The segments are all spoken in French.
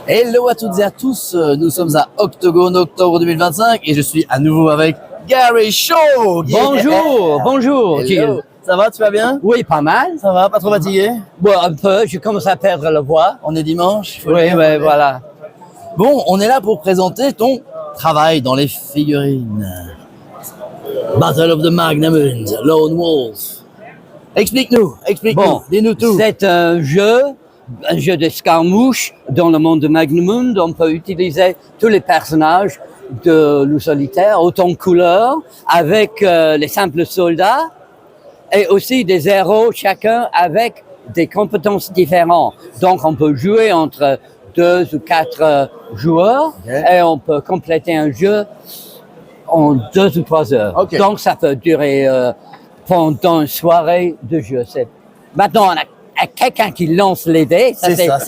Hello à toutes et à tous, nous sommes à Octogone, octobre 2025 et je suis à nouveau avec Gary Shaw. Bonjour, bonjour Hello. Gilles. Ça va, tu vas bien? Oui, pas mal. Ça va, pas trop fatigué? Bon, un peu, je commence à perdre la voix. On est dimanche? Faut le Oui, dire. oui, voilà. Bon, on est là pour présenter ton travail dans les figurines. Battle of the Magnamund, Lone Wolf. Explique-nous, Bon, dis-nous tout. c'est un jeu d'escarmouche dans le monde de Magnamund. On peut utiliser tous les personnages de loup solitaire, autant de couleurs, avec les simples soldats et aussi des héros, chacun avec des compétences différentes. Donc, on peut jouer entre 2 ou 4 joueurs et on peut compléter un jeu en 2 ou 3 heures. Okay. Donc, ça peut durer pendant une soirée de jeu. Maintenant, on a quelqu'un qui lance les dés. C'est ça.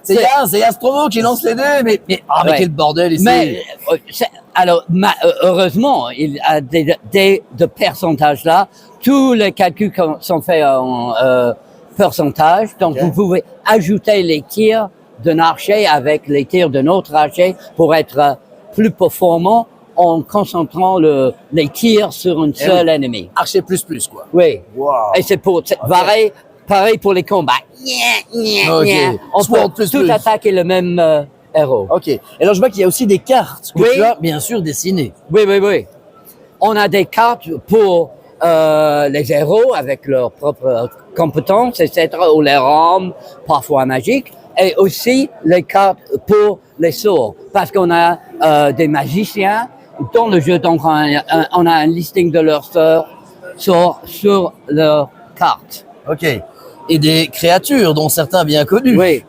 C'est Astromo qui lance les dés, mais ouais. Quel bordel ici. Mais, heureusement, il a des dés de pourcentage là. Tous les calculs sont faits en pourcentage. Donc, vous pouvez ajouter les tirs d'un archer avec les tirs d'un autre archer pour être plus performant en concentrant les tirs sur un seul ennemi. Archer plus, quoi. Oui. Wow. Et c'est pareil pour les combats. On peut tout attaquer le même héros. Ok. Et alors, je vois qu'il y a aussi des cartes que tu as, bien sûr, dessinées. Oui. On a des cartes pour les héros avec leurs propres compétences, etc., ou les armes, parfois magiques, et aussi les cartes pour les sorts, parce qu'on a des magiciens dans le jeu, donc on a un listing de leurs sorts sur leurs cartes. Ok. Et des créatures, dont certains bien connus. Oui.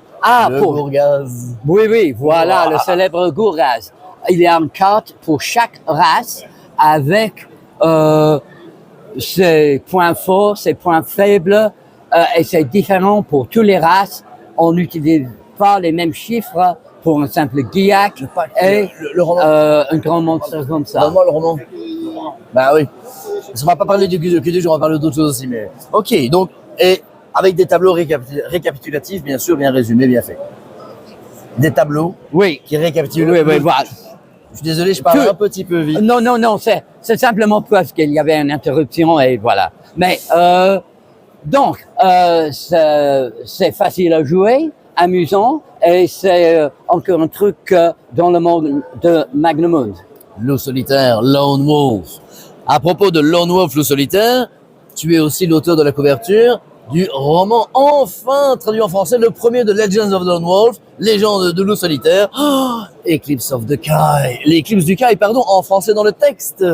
Gourgaz. Oui, voilà, le célèbre Gourgaz. Il y a une carte pour chaque race avec ses points forts, ses points faibles, et c'est différent pour toutes les races. On n'utilise pas les mêmes chiffres pour un simple guillac et un grand monstre comme ça. Donne-moi le roman. Bah oui. On va pas parler du QD, on va parler d'autres choses aussi. Mais ok, donc, et avec des tableaux récapitulatifs, bien sûr, bien résumés, bien faits. Des tableaux qui récapitulent. Oui, voilà. Je suis désolé, je parle un petit peu vite. Non, c'est simplement parce qu'il y avait une interruption et voilà. Mais donc, c'est facile à jouer, amusant, et c'est encore un truc dans le monde de Magnamund. Loup solitaire, Lone Wolf. À propos de Lone Wolf, Loup solitaire, tu es aussi l'auteur de la couverture du roman enfin traduit en français, le premier de Legends of the Lone Wolf, Légende de Loup solitaire, Eclipse of the Kai, l'éclipse du Kai, pardon, en français dans le texte.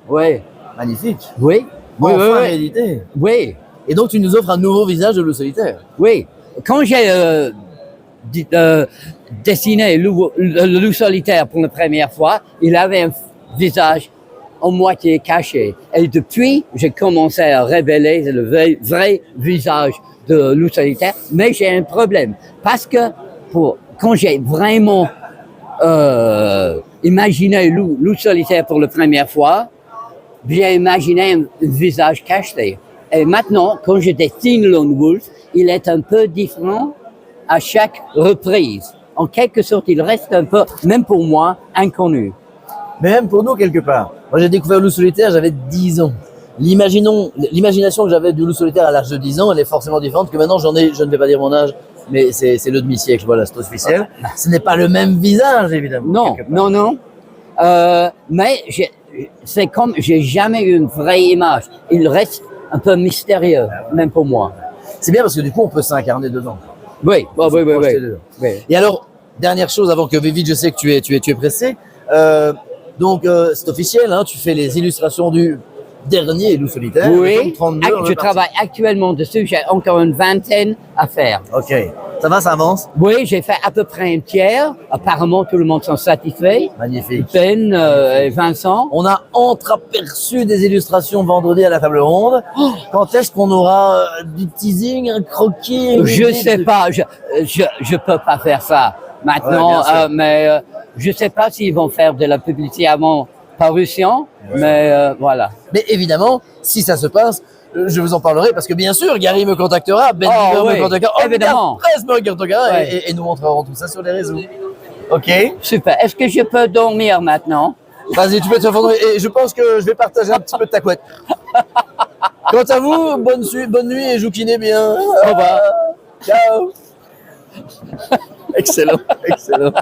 Oui. Magnifique. Oui. Enfin réédité. Oui. Et donc tu nous offres un nouveau visage de Loup solitaire. Oui. Quand j'ai dessiné le loup solitaire pour la première fois, il avait un visage en moitié caché. Et depuis, j'ai commencé à révéler le vrai visage de loup solitaire. Mais j'ai un problème. Parce que quand j'ai vraiment imaginé loup solitaire pour la première fois, j'ai imaginé un visage caché. Et maintenant, quand je dessine Lone Wolf, il est un peu différent à chaque reprise. En quelque sorte, il reste un peu, même pour moi, inconnu. Mais même pour nous, quelque part. Moi, j'ai découvert Loup solitaire, j'avais 10 ans. L'imagination que j'avais du Loup solitaire à l'âge de 10 ans, elle est forcément différente que maintenant, je ne vais pas dire mon âge, mais c'est le demi-siècle, voilà, c'est officiel. Ce n'est pas le même visage, évidemment. Non. Mais c'est comme, j'ai jamais eu une vraie image. Il reste un peu mystérieux, même pour moi. C'est bien parce que du coup, on peut s'incarner dedans. Oui. Et alors, dernière chose, avant que vite, je sais que tu es pressé. Donc, c'est officiel, hein, tu fais les illustrations du dernier Loup solitaire. Oui, je travaille actuellement dessus, j'ai encore une vingtaine à faire. Ok, ça va, ça avance? Oui, j'ai fait à peu près un tiers. Apparemment, tout le monde s'en satisfait. Magnifique. Ben et Vincent. On a entreaperçu des illustrations vendredi à la table ronde. Quand est-ce qu'on aura du teasing, un croquis? Je sais pas, je peux pas faire ça maintenant, mais je sais pas s'ils vont faire de la publicité avant parution, mais voilà. Mais évidemment, si ça se passe, je vous en parlerai parce que bien sûr, Gary me contactera, Ben Oh, Diver oui, me contactera, évidemment. Presse me contactera Oui. et nous montrerons tout ça sur les réseaux. Ok. Super. Est-ce que je peux dormir maintenant? Vas-y, tu peux te fondre et je pense que je vais partager un petit peu de ta couette. Quant à vous, bonne nuit et jouquinez bien. Au revoir. Ciao. Excellent, excellent.